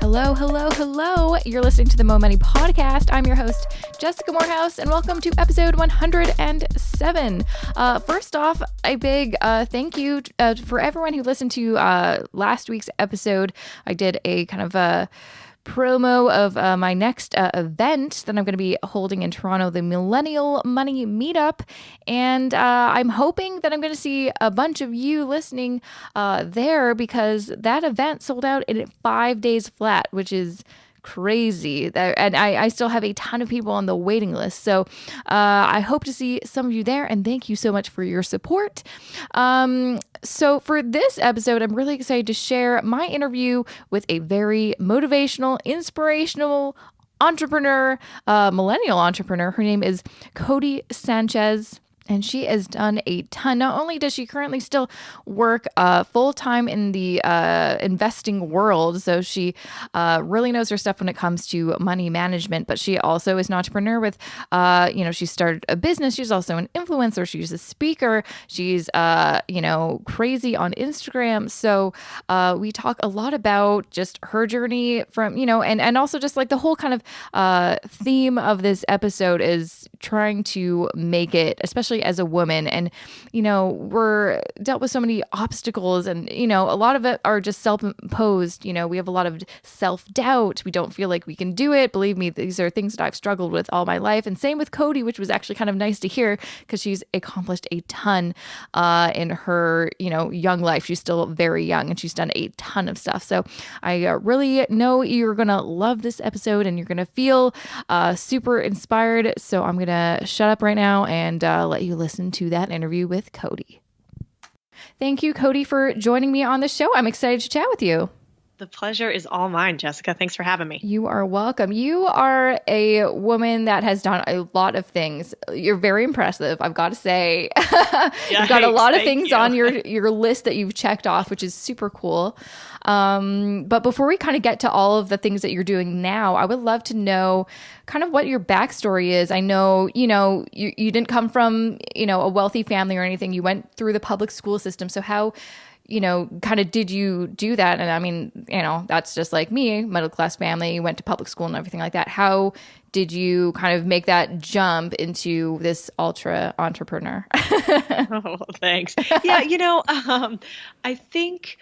Hello, hello, hello. You're listening to the Mo Money Podcast. I'm your host, Jessica Morehouse, and welcome to episode 107. First off, a big thank you for everyone who listened to last week's episode. I did a kind of a promo of my next event that I'm going to be holding in Toronto, the Millennial Money Meetup. And I'm hoping that I'm going to see a bunch of you listening there, because that event sold out in 5 days flat, which is crazy. And I still have a ton of people on the waiting list. So I hope to see some of you there, and thank you so much for your support. So for this episode, I'm really excited to share my interview with a very motivational, inspirational entrepreneur, millennial entrepreneur. Her name is Codie Sanchez. And she has done a ton. Not only does she currently still work full-time in the investing world, so she really knows her stuff when it comes to money management, but she also is an entrepreneur with, she started a business. She's also an influencer. She's a speaker. She's, crazy on Instagram. So we talk a lot about just her journey from, and also just like the whole kind of theme of this episode is trying to make it, especially as a woman. And, we're dealt with so many obstacles, and, a lot of it are just self-imposed. We have a lot of self-doubt. We don't feel like we can do it. Believe me, these are things that I've struggled with all my life. And same with Codie, which was actually kind of nice to hear, because she's accomplished a ton in her, young life. She's still very young, and she's done a ton of stuff. So I really know you're going to love this episode, and you're going to feel super inspired. So I'm going to shut up right now and let you listen to that interview with Codie. Thank you, Codie, for joining me on the show. I'm excited to chat with you. The pleasure is all mine, Jessica. Thanks for having me. You are welcome. You are a woman that has done a lot of things. You're very impressive, I've got to say. You've got a lot of things on your list that you've checked off, which is super cool. But before we kind of get to all of the things that you're doing now, I would love to know kind of what your backstory is. I know, you didn't come from, a wealthy family or anything. You went through the public school system. So how, kind of did you do that? And I mean, that's just like me, middle-class family, went to public school and everything like that. How did you kind of make that jump into this ultra entrepreneur? Oh, thanks. Yeah, I think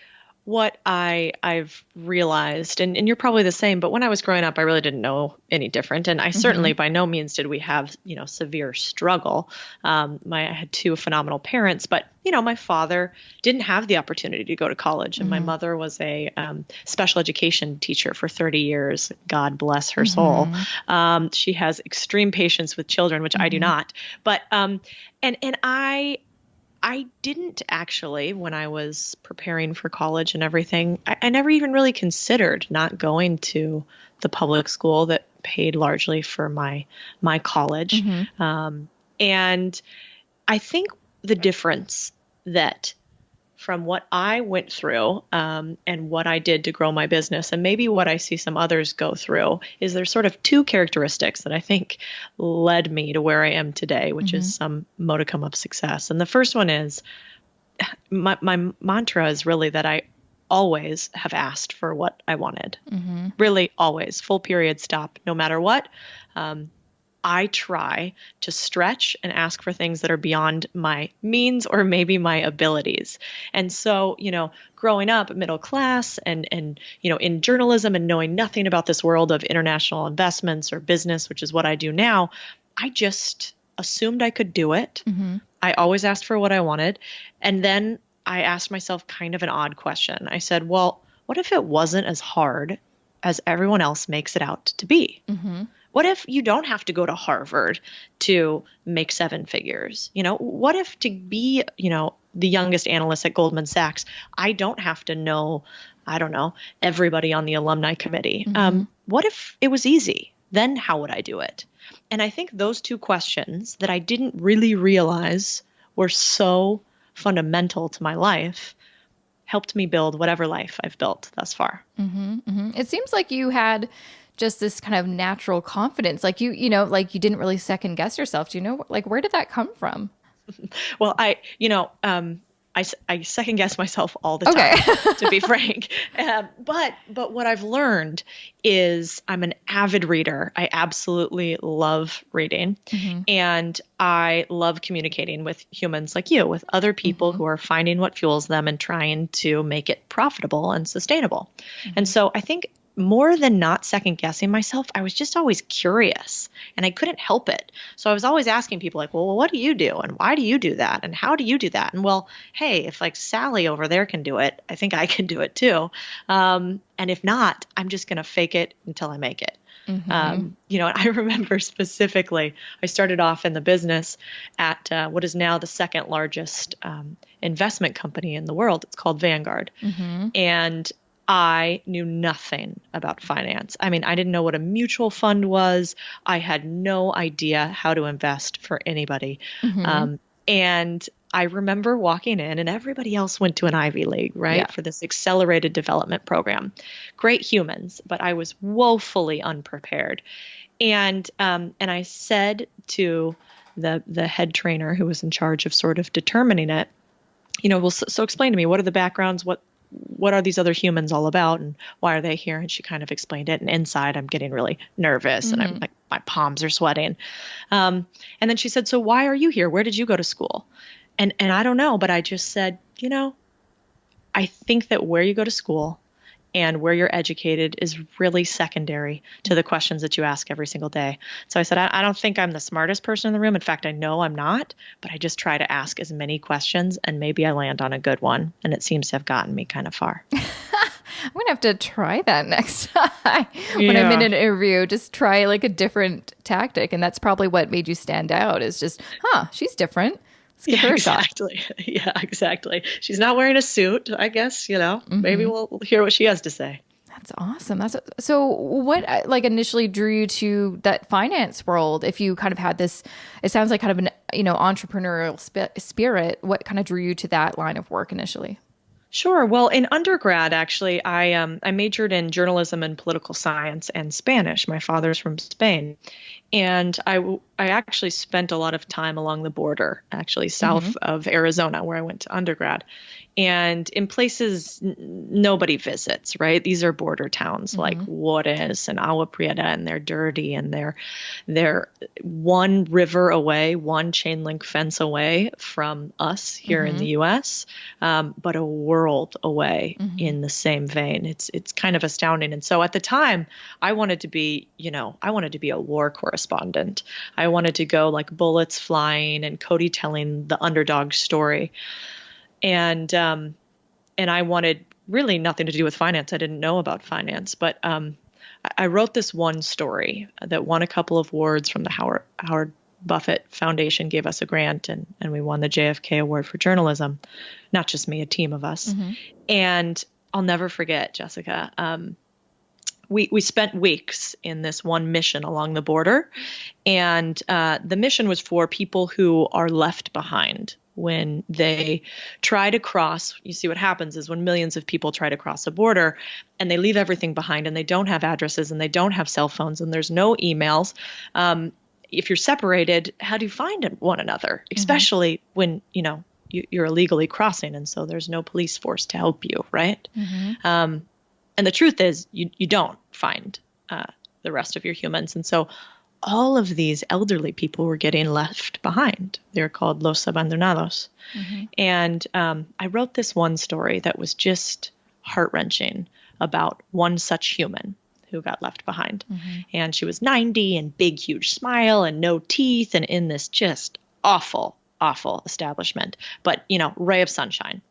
what I've realized, and you're probably the same, but when I was growing up, I really didn't know any different. And I certainly by no means did we have, severe struggle. I had two phenomenal parents, but, my father didn't have the opportunity to go to college. And my mother was a special education teacher for 30 years. God bless her soul. She has extreme patience with children, which I do not. But, and I didn't actually, when I was preparing for college and everything, I never even really considered not going to the public school that paid largely for my college. And I think the difference that from what I went through and what I did to grow my business, and maybe what I see some others go through, is there's sort of two characteristics that I think led me to where I am today, which is some modicum of success. And the first one is my mantra is really that I always have asked for what I wanted. Really always, full period, stop, no matter what. I try to stretch and ask for things that are beyond my means or maybe my abilities. And so, growing up middle class and in journalism and knowing nothing about this world of international investments or business, which is what I do now, I just assumed I could do it. I always asked for what I wanted. And then I asked myself kind of an odd question. I said, well, what if it wasn't as hard as everyone else makes it out to be? What if you don't have to go to Harvard to make seven figures? What if to be, the youngest analyst at Goldman Sachs, I don't have to know, everybody on the alumni committee. What if it was easy? Then how would I do it? And I think those two questions that I didn't really realize were so fundamental to my life helped me build whatever life I've built thus far. It seems like you had just this kind of natural confidence, like you didn't really second guess yourself. Do you know, like, where did that come from? Well, I second guess myself all the Okay. time, to be frank. But what I've learned is I'm an avid reader. I absolutely love reading, and I love communicating with humans like you, with other people who are finding what fuels them and trying to make it profitable and sustainable. And so I think more than not second guessing myself, I was just always curious and I couldn't help it. So I was always asking people like, well, what do you do? And why do you do that? And how do you do that? And well, hey, if like Sally over there can do it, I think I can do it too. And if not, I'm just going to fake it until I make it. You know, and I remember specifically, I started off in the business at what is now the second largest investment company in the world. It's called Vanguard. And I knew nothing about finance. I mean, I didn't know what a mutual fund was. I had no idea how to invest for anybody. And I remember walking in and everybody else went to an Ivy League, right? Yeah. For this accelerated development program. Great humans, but I was woefully unprepared. And I said to the head trainer who was in charge of sort of determining it, you know, well, so explain to me, what are the backgrounds? What are these other humans all about and why are they here? And she kind of explained it. And inside I'm getting really nervous and I'm like, my palms are sweating. And then she said, so why are you here? Where did you go to school? And I don't know, but I just said, you know, I think that where you go to school and where you're educated is really secondary to the questions that you ask every single day. So I said, I don't think I'm the smartest person in the room. In fact, I know I'm not, but I just try to ask as many questions and maybe I land on a good one. And it seems to have gotten me kind of far. I'm going to have to try that next time when I'm in an interview. Just try like a different tactic. And that's probably what made you stand out is just, she's different. Let's give her a shot. Exactly. Yeah, exactly. She's not wearing a suit, I guess, you know, maybe we'll hear what she has to say. That's awesome. So what like initially drew you to that finance world? If you kind of had this, it sounds like kind of an, you know, entrepreneurial spirit, what kind of drew you to that line of work initially? Sure. Well, in undergrad, actually, I majored in journalism and political science and Spanish. My father's from Spain. And I actually spent a lot of time along the border, actually south of Arizona, where I went to undergrad. And in places nobody visits, right? These are border towns like Juarez and Agua Prieta, and they're dirty and they're one river away, one chain link fence away from us here in the U.S., but a world away in the same vein. It's kind of astounding. And so at the time, I wanted to be a war correspondent. I wanted to go like bullets flying and Codie telling the underdog story. And I wanted really nothing to do with finance. I didn't know about finance, but I wrote this one story that won a couple of awards from the Howard Buffett Foundation, gave us a grant, and we won the JFK Award for journalism. Not just me, a team of us. And I'll never forget, Jessica. We spent weeks in this one mission along the border, and the mission was for people who are left behind when they try to cross. You see what happens is when millions of people try to cross a border and they leave everything behind and they don't have addresses and they don't have cell phones and there's no emails. If you're separated, how do you find one another, especially when, you know, you're illegally crossing and so there's no police force to help you, right? And the truth is you don't find the rest of your humans. And so all of these elderly people were getting left behind. They're called los abandonados. And I wrote this one story that was just heart-wrenching about one such human who got left behind. And she was 90 and big, huge smile and no teeth and in this just awful, awful establishment. But, you know, ray of sunshine.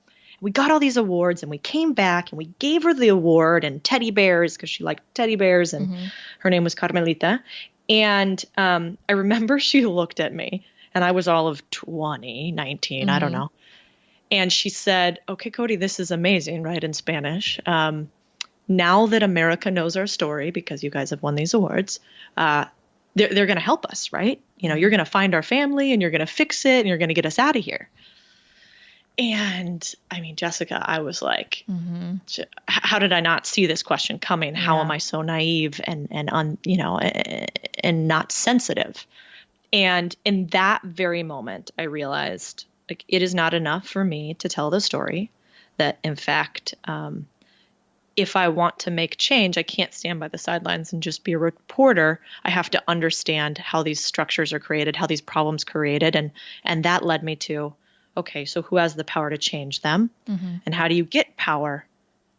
We got all these awards and we came back and we gave her the award and teddy bears because she liked teddy bears and her name was Carmelita. And I remember she looked at me and I was all of 20, 19, I don't know. And she said, okay, Codie, this is amazing, right? In Spanish. Now that America knows our story because you guys have won these awards, they're going to help us, right? You know, you're going to find our family and you're going to fix it and you're going to get us out of here. And I mean, Jessica, I was like, how did I not see this question coming? How am I so naive and not sensitive? And in that very moment, I realized, like it is not enough for me to tell the story that in fact, if I want to make change, I can't stand by the sidelines and just be a reporter. I have to understand how these structures are created, how these problems created. And that led me to, okay, so who has the power to change them? And how do you get power?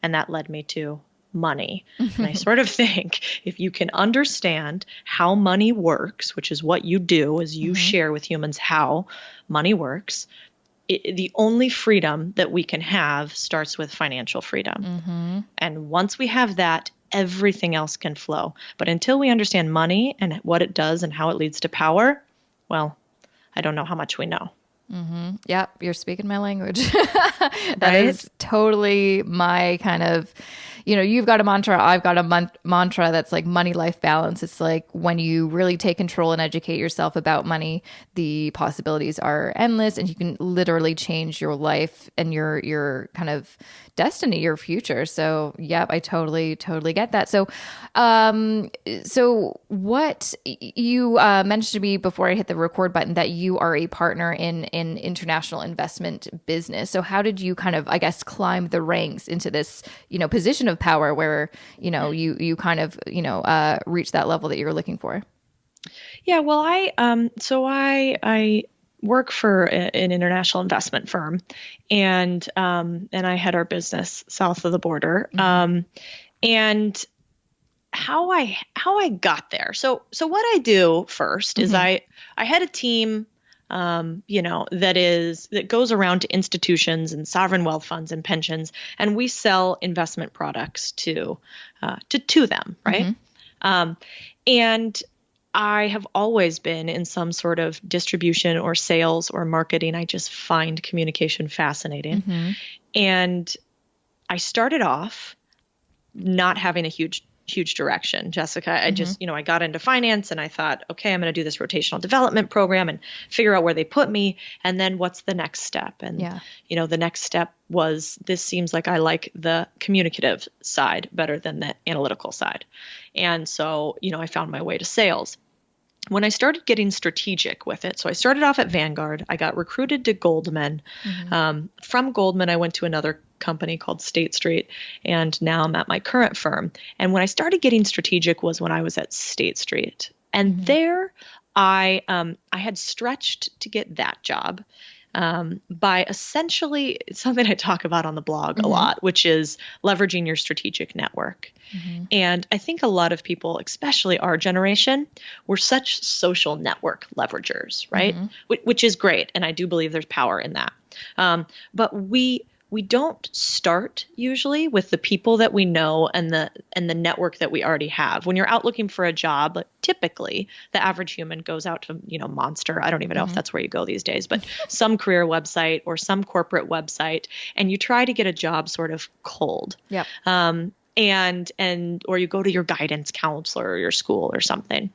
And that led me to money. And I sort of think if you can understand how money works, which is what you do, is you share with humans how money works, the only freedom that we can have starts with financial freedom. And once we have that, everything else can flow. But until we understand money and what it does and how it leads to power, well, I don't know how much we know. Yeah, you're speaking my language. That Right? is totally my kind of, you've got a mantra, I've got a mantra that's like money life balance. It's like when you really take control and educate yourself about money, the possibilities are endless and you can literally change your life and your kind of destiny, your future. So, yep, I totally get that. So, so what you mentioned to me before I hit the record button that you are a partner in international investment business. So how did you kind of, I guess, climb the ranks into this, position of power where, you kind of, reach that level that you were looking for? Yeah, well, I work for an international investment firm, and I had our business south of the border. And how I got there. So what I do first is I had a team, that goes around to institutions and sovereign wealth funds and pensions, and we sell investment products to them, right? And I have always been in some sort of distribution or sales or marketing. I just find communication fascinating. And I started off not having a huge direction, Jessica. I just, I got into finance and I thought, okay, I'm going to do this rotational development program and figure out where they put me. And then what's the next step? And, the next step was, this seems like I like the communicative side better than the analytical side. And so, I found my way to sales. When I started getting strategic with it, so I started off at Vanguard. I got recruited to Goldman. From Goldman, I went to another company called State Street, and now I'm at my current firm. And when I started getting strategic was when I was at State Street. And there I had stretched to get that job by essentially something I talk about on the blog a lot, which is leveraging your strategic network. And I think a lot of people, especially our generation, we're such social network leveragers, right? Which is great. And I do believe there's power in that. But we don't start usually with the people that we know and the network that we already have. When you're out looking for a job, typically the average human goes out to, Monster. I don't even know if that's where you go these days, but some career website or some corporate website, and you try to get a job sort of cold. Yep. Or you go to your guidance counselor or your school or something.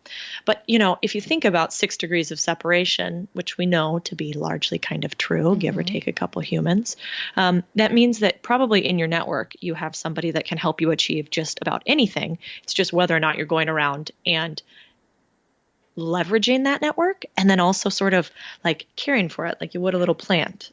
But, if you think about 6 degrees of separation, which we know to be largely kind of true, give or take a couple humans, that means that probably in your network, you have somebody that can help you achieve just about anything. It's just whether or not you're going around and leveraging that network and then also sort of like caring for it like you would a little plant.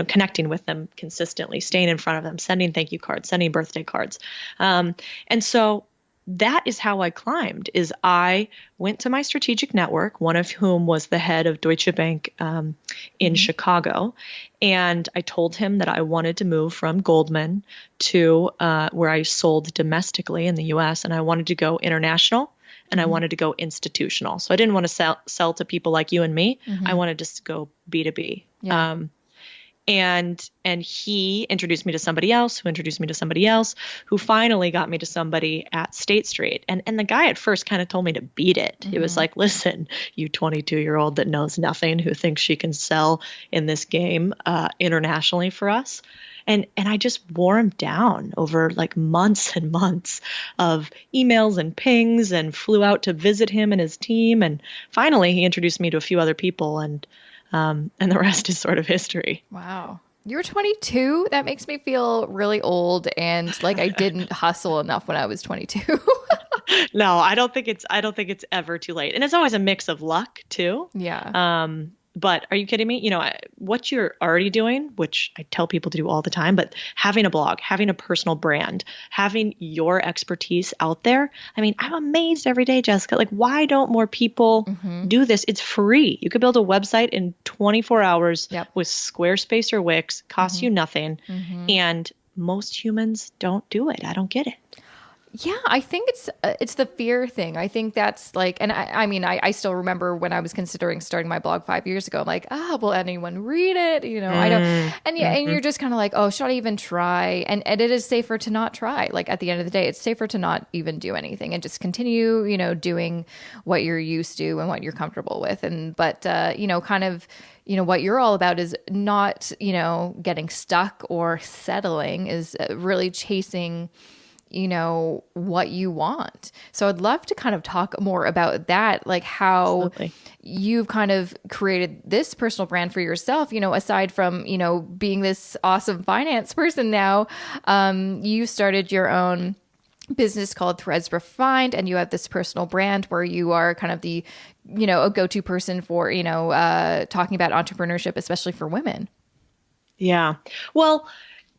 Connecting with them consistently, staying in front of them, sending thank you cards, sending birthday cards. And so that is how I climbed, is I went to my strategic network, one of whom was the head of Deutsche Bank in Chicago. And I told him that I wanted to move from Goldman to where I sold domestically in the US, and I wanted to go international. And I wanted to go institutional. So I didn't want to sell to people like you and me. I wanted to go B2B. Yeah. And he introduced me to somebody else, who introduced me to somebody else, who finally got me to somebody at State Street. And the guy at first kind of told me to beat it. It was like, listen, you 22-year-old that knows nothing, who thinks she can sell in this game internationally for us. And I just wore him down over like months and months of emails and pings, and flew out to visit him and his team. And finally, he introduced me to a few other people, and the rest is sort of history. Wow. You were 22? That makes me feel really old and like I didn't hustle enough when I was 22. No, I don't think it's ever too late. And it's always a mix of luck too. Yeah. But are you kidding me? What you're already doing, which I tell people to do all the time, but having a blog, having a personal brand, having your expertise out there. I mean, I'm amazed every day, Jessica. Like, why don't more people do this? It's free. You could build a website in 24 hours with Squarespace or Wix, costs you nothing. And most humans don't do it. I don't get it. Yeah, I think it's the fear thing. I think that's like, and I mean, I still remember when I was considering starting my blog 5 years ago. I'm like, will anyone read it? I don't. And yeah, and you're just kind of like, oh, should I even try? And it is safer to not try. Like at the end of the day, it's safer to not even do anything and just continue, doing what you're used to and what you're comfortable with. But kind of. What you're all about is not, getting stuck or settling, is really chasing what you want. So I'd love to kind of talk more about that, like how Absolutely. you've kind of created this personal brand for yourself, aside from, being this awesome finance person now. You started your own business called Threads Refined, and you have this personal brand where you are kind of the, a go-to person for, talking about entrepreneurship, especially for women. Yeah. Well,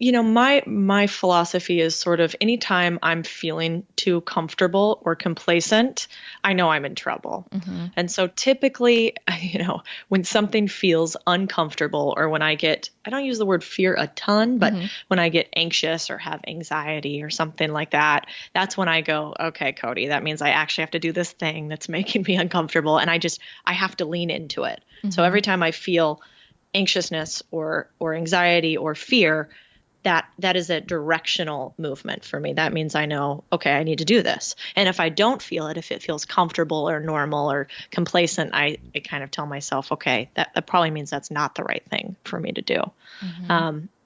my philosophy is sort of anytime I'm feeling too comfortable or complacent, I know I'm in trouble. And so typically, when something feels uncomfortable or when I don't use the word fear a ton, but when I get anxious or have anxiety or something like that, that's when I go, okay, Codie, that means I actually have to do this thing that's making me uncomfortable. And I have to lean into it. So every time I feel anxiousness or anxiety or fear, that is a directional movement for me. That means I know, okay, I need to do this. And if I don't feel it, if it feels comfortable or normal or complacent, I kind of tell myself, okay, that probably means that's not the right thing for me to do.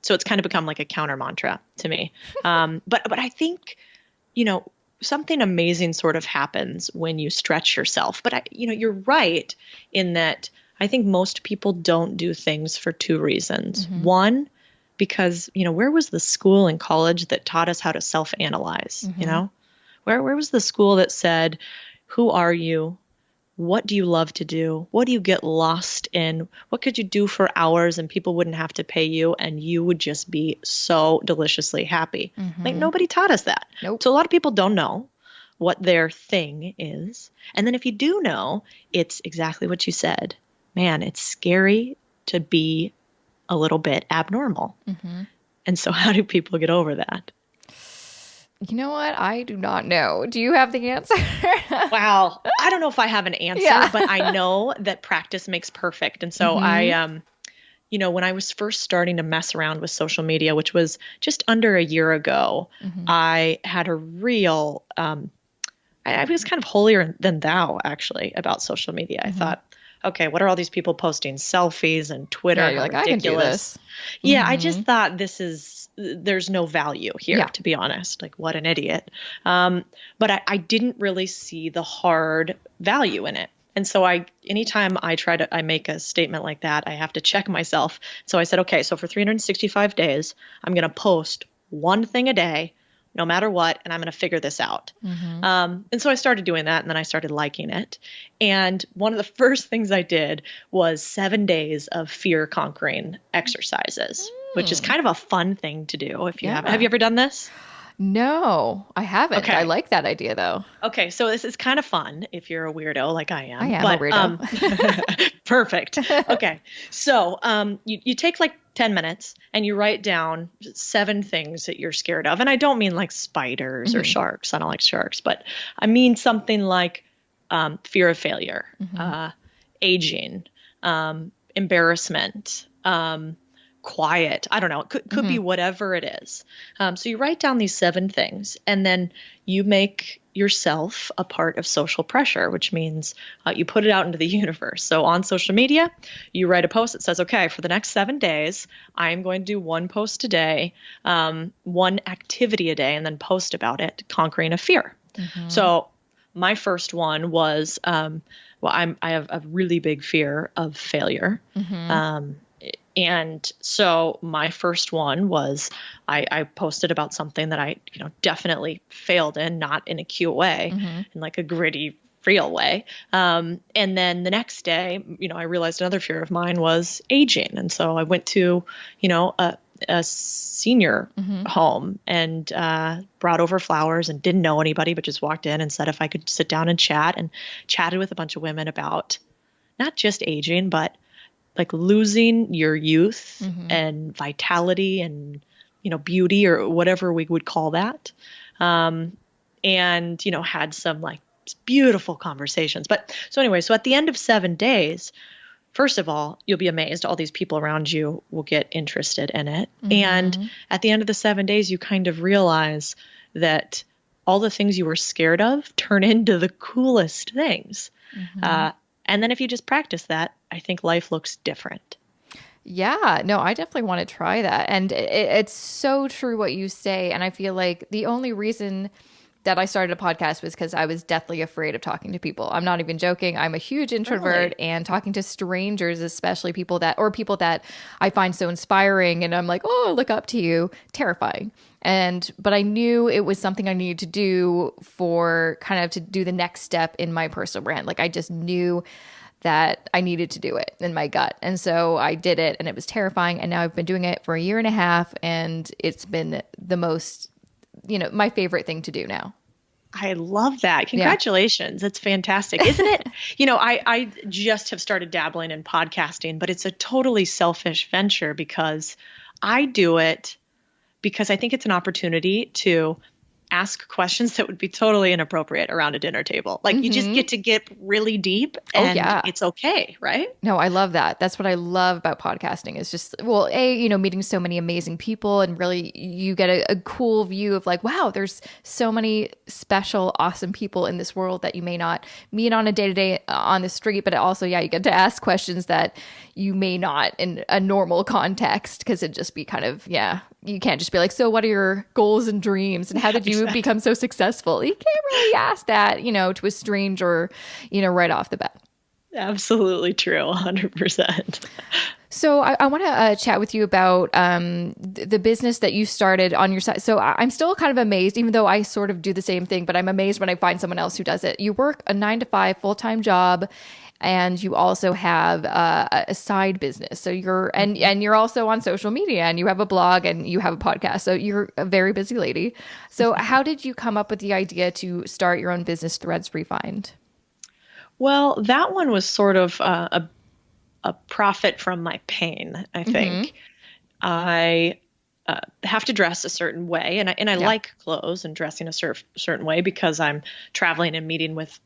So it's kind of become like a counter mantra to me. But I think, something amazing sort of happens when you stretch yourself. But you're right in that I think most people don't do things for two reasons. One, because, where was the school and college that taught us how to self-analyze? Where was the school that said, who are you? What do you love to do? What do you get lost in? What could you do for hours and people wouldn't have to pay you and you would just be so deliciously happy? Like nobody taught us that. Nope. So a lot of people don't know what their thing is. And then if you do know, it's exactly what you said. Man, it's scary to be a little bit abnormal. And so how do people get over that? You know what? I do not know. Do you have the answer? Wow. I don't know if I have an answer, but I know that practice makes perfect. And so I, when I was first starting to mess around with social media, which was just under a year ago, I had a real, I was kind of holier than thou actually about social media. I thought, okay, what are all these people posting? Selfies and Twitter. Yeah, you're like, ridiculous. I can do this. Yeah, I just thought there's no value here, to be honest. Like, what an idiot. But I didn't really see the hard value in it. And so anytime I make a statement like that, I have to check myself. So I said, okay, so for 365 days, I'm going to post one thing a day, no matter what, and I'm going to figure this out. And so I started doing that, and then I started liking it. And one of the first things I did was 7 days of fear conquering exercises, which is kind of a fun thing to do. If you have you ever done this? No, I haven't. Okay. I like that idea though. Okay. So this is kind of fun if you're a weirdo like I am. I am a weirdo. Perfect. Okay. So you take like 10 minutes and you write down 7 things that you're scared of. And I don't mean like spiders or sharks. I don't like sharks, but I mean something like fear of failure, aging, embarrassment, quiet. I don't know. It could be whatever it is. So you write down these 7 things and then you make yourself a part of social pressure, which means you put it out into the universe. So on social media, you write a post that says, okay, for the next 7 days, I am going to do 1 post a day, 1 activity a day, and then post about it, conquering a fear. So my first one was, I have a really big fear of failure. And so my first one was I posted about something that I, definitely failed in, not in a cute way, in like a gritty, real way. And then the next day, I realized another fear of mine was aging. And so I went to, a senior home and brought over flowers and didn't know anybody, but just walked in and said if I could sit down and chat, and chatted with a bunch of women about not just aging, but like losing your youth and vitality and, beauty or whatever we would call that. And, had some like beautiful conversations. But so anyway, so at the end of 7 days, first of all, you'll be amazed. All these people around you will get interested in it. And at the end of the 7 days, you kind of realize that all the things you were scared of turn into the coolest things. And then if you just practice that, I think life looks different. Yeah, no, I definitely want to try that. And it's so true what you say. And I feel like the only reason that I started a podcast was because I was deathly afraid of talking to people. I'm not even joking. I'm a huge introvert, and talking to strangers, especially people that I find so inspiring and I'm like, oh, look up to you, terrifying. But I knew it was something I needed to do for kind of to do the next step in my personal brand. Like I just knew that I needed to do it in my gut. And so I did it, and it was terrifying. And now I've been doing it for a year and a half, and it's been the most, my favorite thing to do now. I love that. Congratulations. It's fantastic. Isn't it? I just have started dabbling in podcasting, but it's a totally selfish venture because I do it because I think it's an opportunity to ask questions that would be totally inappropriate around a dinner table. Like you just get to get really deep, and it's okay, right? No, I love that. That's what I love about podcasting is just, well, meeting so many amazing people, and really you get a cool view of like, wow, there's so many special, awesome people in this world that you may not meet on a day-to-day on the street, but also, you get to ask questions that you may not in a normal context, because it'd just be kind of, you can't just be like, so what are your goals and dreams and how did you become so successful? You can't really ask that, to a stranger, right off the bat. Absolutely true. 100%. So I want to chat with you about the business that you started on your side. So I'm still kind of amazed, even though I sort of do the same thing, but I'm amazed when I find someone else who does it. You work a 9-to-5 full-time job, and you also have a side business. So you're also on social media, and you have a blog, and you have a podcast. So you're a very busy lady. So how did you come up with the idea to start your own business, Threads Refined? Well, that one was sort of a profit from my pain, I think. I have to dress a certain way, and I like clothes and dressing a certain way because I'm traveling and meeting with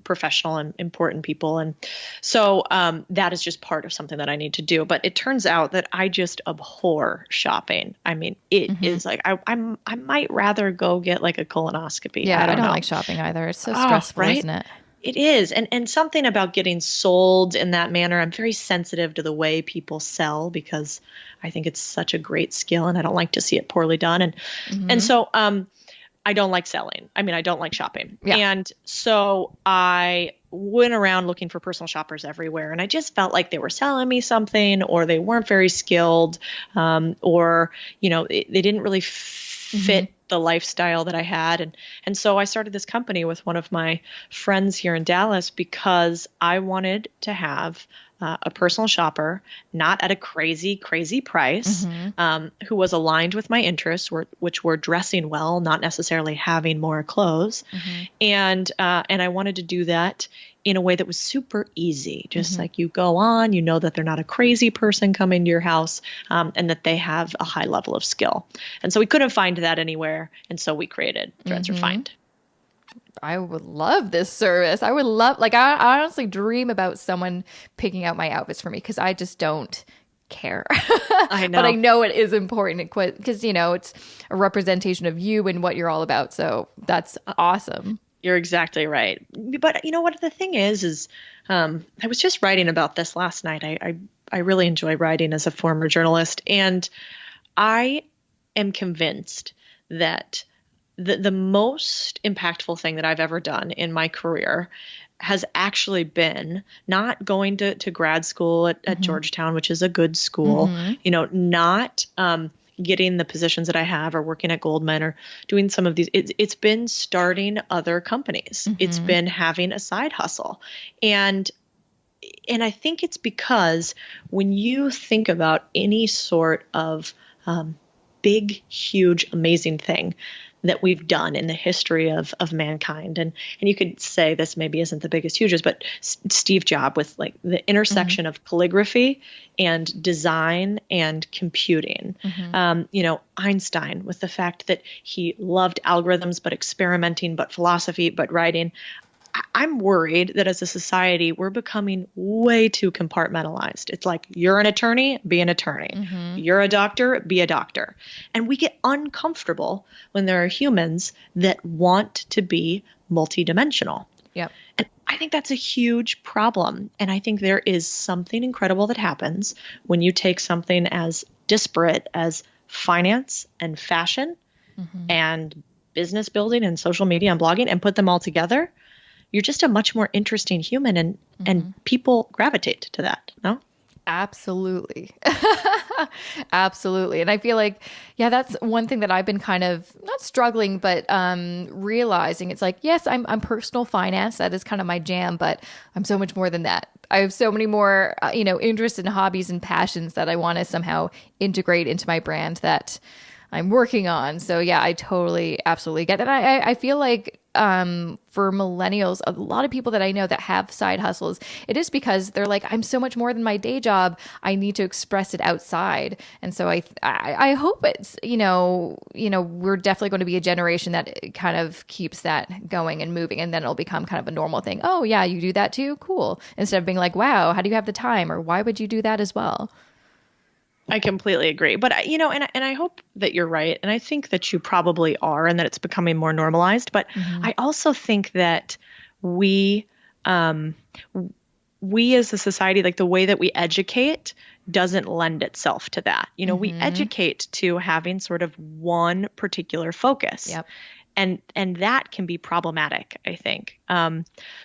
professional and important people. And so that is just part of something that I need to do. But it turns out that I just abhor shopping. I mean, it is like, I might rather go get like a colonoscopy. Yeah, I don't know. like shopping either. It's so stressful, right? isn't it? It is. And something about getting sold in that manner. I'm very sensitive to the way people sell because I think it's such a great skill and I don't like to see it poorly done. And so I don't like selling. I mean, I don't like shopping. Yeah. And so I went around looking for personal shoppers everywhere. And I just felt like they were selling me something, or they weren't very skilled, or, they didn't really fit the lifestyle that I had. And so I started this company with one of my friends here in Dallas because I wanted to have a personal shopper, not at a crazy, crazy price, who was aligned with my interests, which were dressing well, not necessarily having more clothes. And I wanted to do that in a way that was super easy. Just like you go on, that they're not a crazy person coming to your house, and that they have a high level of skill. And so we couldn't find that anywhere. And so we created Threads Refined. I would love this service. I would love, I honestly dream about someone picking out my outfits for me because I just don't care. I know. But I know it is important because, it's a representation of you and what you're all about. So that's awesome. You're exactly right. But what the thing is I was just writing about this last night. I really enjoy writing as a former journalist. And I am convinced that the most impactful thing that I've ever done in my career has actually been not going to grad school at Georgetown, which is a good school, not, getting the positions that I have or working at Goldman or doing some of these, it's been starting other companies. It's been having a side hustle. And I think it's because when you think about any sort of big, huge, amazing thing that we've done in the history of mankind, and you could say this maybe isn't the biggest, hugest, but Steve Jobs with like the intersection of calligraphy and design and computing. Einstein with the fact that he loved algorithms, but experimenting, but philosophy, but writing. I'm worried that as a society, we're becoming way too compartmentalized. It's like, you're an attorney, be an attorney. You're a doctor, be a doctor. And we get uncomfortable when there are humans that want to be multidimensional. Yep. And I think that's a huge problem. And I think there is something incredible that happens when you take something as disparate as finance and fashion and business building and social media and blogging and put them all together. You're just a much more interesting human, and people gravitate to that, no? Absolutely. Absolutely. And I feel like, yeah, that's one thing that I've been kind of not struggling, but realizing it's like, yes, I'm personal finance. That is kind of my jam, but I'm so much more than that. I have so many more, interests and hobbies and passions that I want to somehow integrate into my brand that I'm working on. So yeah, I totally, absolutely get it. And I feel like for millennials, a lot of people that I know that have side hustles, it is because they're like, I'm so much more than my day job. I need to express it outside. And so I hope it's, we're definitely going to be a generation that kind of keeps that going and moving. And then it'll become kind of a normal thing. Oh yeah, you do that too? Cool. Instead of being like, wow, how do you have the time? Or why would you do that as well? I completely agree. But, and I hope that you're right. And I think that you probably are and that it's becoming more normalized. But I also think that we as a society, like the way that we educate doesn't lend itself to that. We educate to having sort of one particular focus. Yep. And that can be problematic, I think.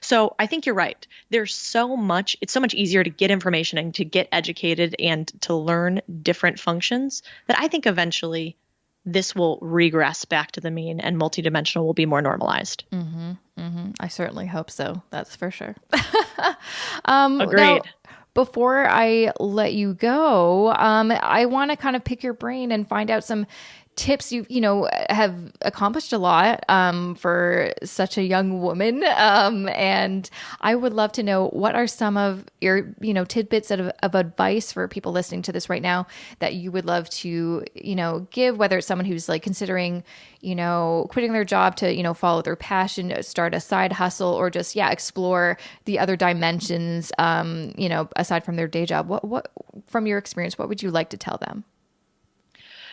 So I think you're right. It's so much easier to get information and to get educated and to learn different functions that I think eventually this will regress back to the mean and multidimensional will be more normalized. I certainly hope so. That's for sure. Agreed. Now, before I let you go, I want to kind of pick your brain and find out some tips. You have accomplished a lot for such a young woman, and I would love to know what are some of your tidbits of advice for people listening to this right now that you would love to give, whether it's someone who's like considering quitting their job to follow their passion, start a side hustle, or just explore the other dimensions aside from their day job. What from your experience, what would you like to tell them?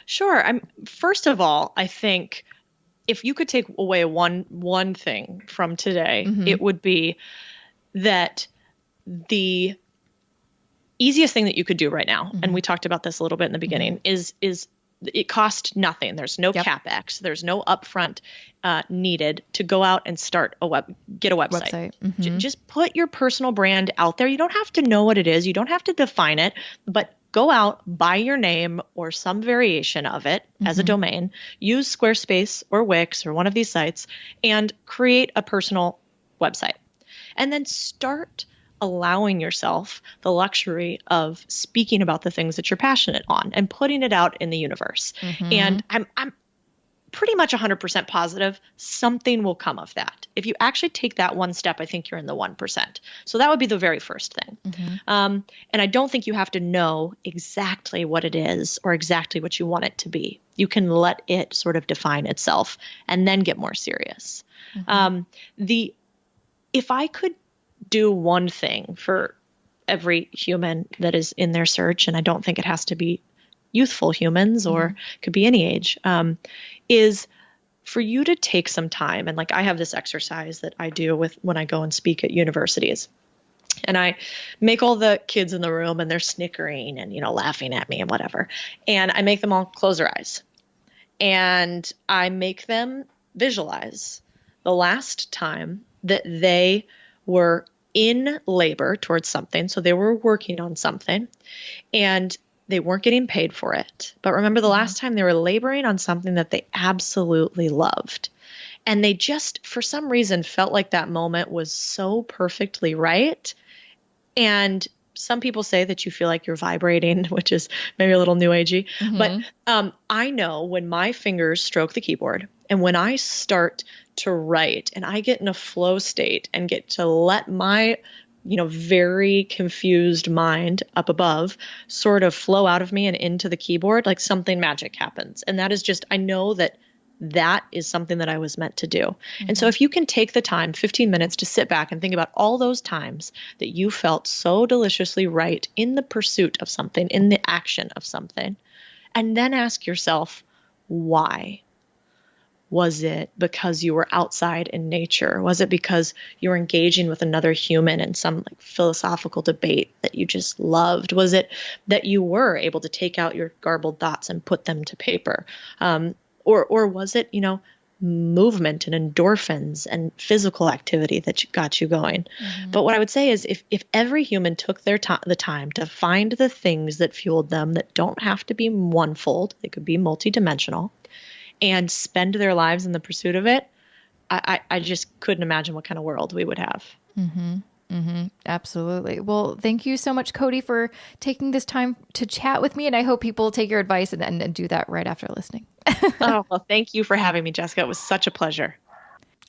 Sure. First of all, I think if you could take away one thing from today, it would be that the easiest thing that you could do right now, and we talked about this a little bit in the beginning, is it costs nothing. There's no CapEx. There's no upfront needed to go out and get a website. Just put your personal brand out there. You don't have to know what it is. You don't have to define it, but go out, buy your name or some variation of it as a domain, use Squarespace or Wix or one of these sites, and create a personal website. And then start allowing yourself the luxury of speaking about the things that you're passionate on and putting it out in the universe. And I'm pretty much 100% positive something will come of that. If you actually take that one step, I think you're in the 1%. So that would be the very first thing. And I don't think you have to know exactly what it is or exactly what you want it to be. You can let it sort of define itself and then get more serious. If I could do one thing for every human that is in their search, and I don't think it has to be youthful humans or could be any age, is for you to take some time. And like I have this exercise that I do when I go and speak at universities. And I make all the kids in the room and they're snickering and, laughing at me and whatever. And I make them all close their eyes. And I make them visualize the last time that they were in labor towards something. So they were working on something. And They weren't getting paid for it. But remember the last time they were laboring on something that they absolutely loved. And they just, for some reason, felt like that moment was so perfectly right. And some people say that you feel like you're vibrating, which is maybe a little new agey. But I know when my fingers stroke the keyboard and when I start to write and I get in a flow state and get to let my very confused mind up above sort of flow out of me and into the keyboard, like something magic happens. And that is just, I know that is something that I was meant to do. And so if you can take the time, 15 minutes, to sit back and think about all those times that you felt so deliciously right in the pursuit of something, in the action of something, and then ask yourself, why? Was it because you were outside in nature? Was it because you were engaging with another human in some philosophical debate that you just loved? Was it that you were able to take out your garbled thoughts and put them to paper? Or was it, movement and endorphins and physical activity that got you going? But what I would say is if every human took the time to find the things that fueled them that don't have to be one-fold, they could be multidimensional, and spend their lives in the pursuit of it, I just couldn't imagine what kind of world we would have. Absolutely. Well, thank you so much, Codie, for taking this time to chat with me. And I hope people take your advice and do that right after listening. Oh, well, thank you for having me, Jessica. It was such a pleasure.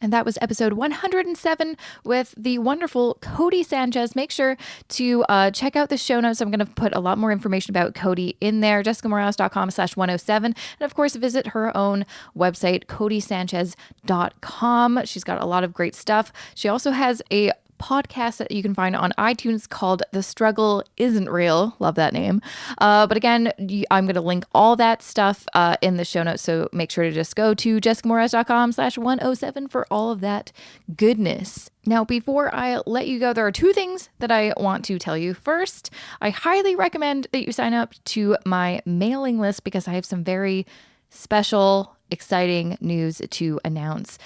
And that was episode 107 with the wonderful Codie Sanchez. Make sure to check out the show notes. I'm going to put a lot more information about Codie in there, jessicamorehouse.com/107. And of course, visit her own website, codiesanchez.com. She's got a lot of great stuff. She also has a podcast that you can find on iTunes called The Struggle Isn't Real. Love that name. But again, I'm going to link all that stuff in the show notes. So make sure to just go to jessicamorehouse.com/107 for all of that goodness. Now, before I let you go, there are two things that I want to tell you. First, I highly recommend that you sign up to my mailing list because I have some very special, exciting news to announce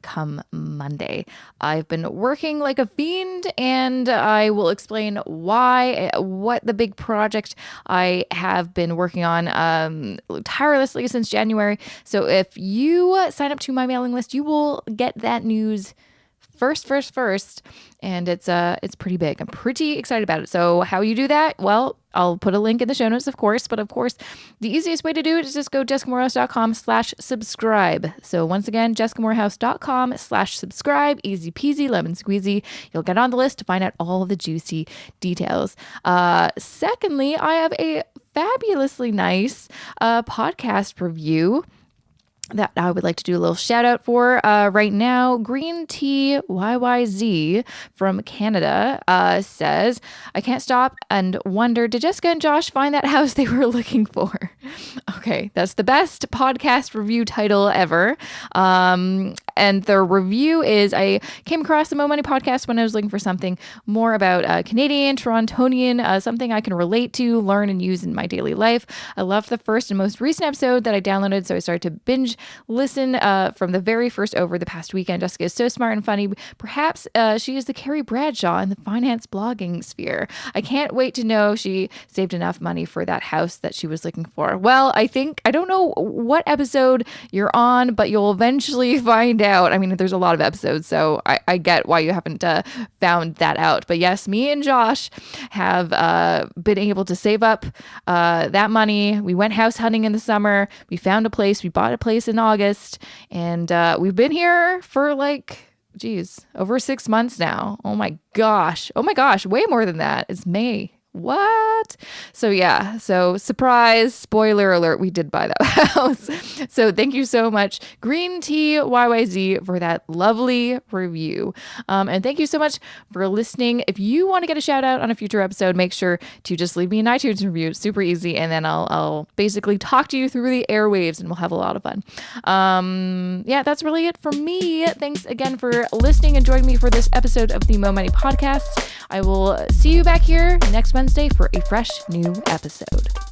come Monday. I've been working like a fiend, and I will explain why, what the big project I have been working on tirelessly since January. So if you sign up to my mailing list, you will get that news first, and it's pretty big. I'm pretty excited about it. So how you do that? Well, I'll put a link in the show notes, of course, but of course, the easiest way to do it is just go jessicamorehouse.com/subscribe. So once again, jessicamorehouse.com/subscribe, easy peasy, lemon squeezy. You'll get on the list to find out all the juicy details. Secondly, I have a fabulously nice podcast review that I would like to do a little shout out for right now. Green Tea YYZ from Canada says, I can't stop and wonder, did Jessica and Josh find that house they were looking for? Okay, that's the best podcast review title ever. And the review is, I came across the Mo Money podcast when I was looking for something more about Canadian, Torontonian, something I can relate to, learn, and use in my daily life. I loved the first and most recent episode that I downloaded, so I started to binge listen from the very first over the past weekend. Jessica is so smart and funny. Perhaps she is the Carrie Bradshaw in the finance blogging sphere. I can't wait to know she saved enough money for that house that she was looking for. Well, I don't know what episode you're on, but you'll eventually find out. I mean, there's a lot of episodes, so I get why you haven't found that out. But yes, me and Josh have been able to save up that money. We went house hunting in the summer. We found a place. We bought a place in August, and we've been here for over 6 months now. Oh my gosh, way more than that. It's May. What? So yeah, surprise, spoiler alert, we did buy that house. So thank you so much, Green Tea YYZ, for that lovely review. And thank you so much for listening. If you want to get a shout out on a future episode, make sure to just leave me an iTunes review. It's super easy. And then I'll basically talk to you through the airwaves and we'll have a lot of fun. Yeah, that's really it for me. Thanks again for listening and joining me for this episode of the Mo Money Podcast. I will see you back here next Wednesday for a fresh new episode.